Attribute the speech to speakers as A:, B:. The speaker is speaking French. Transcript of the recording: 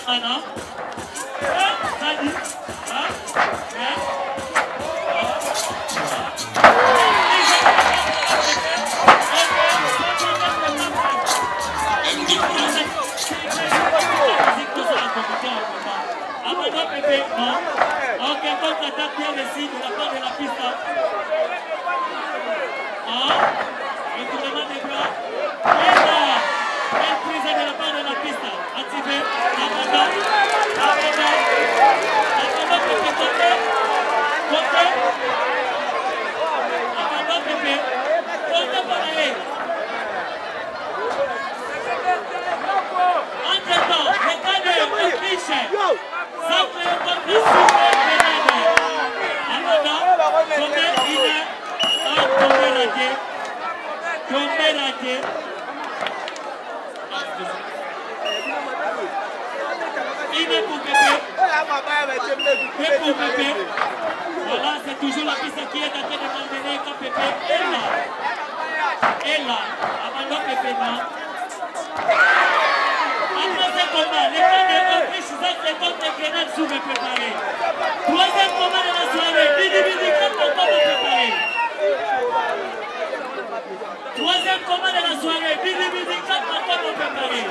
A: Anna. Pépé, non. Ok, contre-attaque bien réussi de la part de la piste. Retournement des bras. Et là, belle prise de la part de la piste. Activé. Abandon. Pépé, côté. Abandon, Pépé. Côté pour aller. Entre-temps, le cas de Autriche. Centre contre le super Grenade. Abandon. Tombé, tombé raté. Il est pour Pépé. Pour Pépé. Voilà, c'est toujours la piste qui est en train de m'emmener quand Pépé est là. Abandon Pépé, non. Après ce combat, les cas de Autriche, ça c'est contre les grenades sous le préparé. Troisième combat de la soirée, Bidi, comment préparer. Troisième combat de la soirée, Bidi, comment préparer.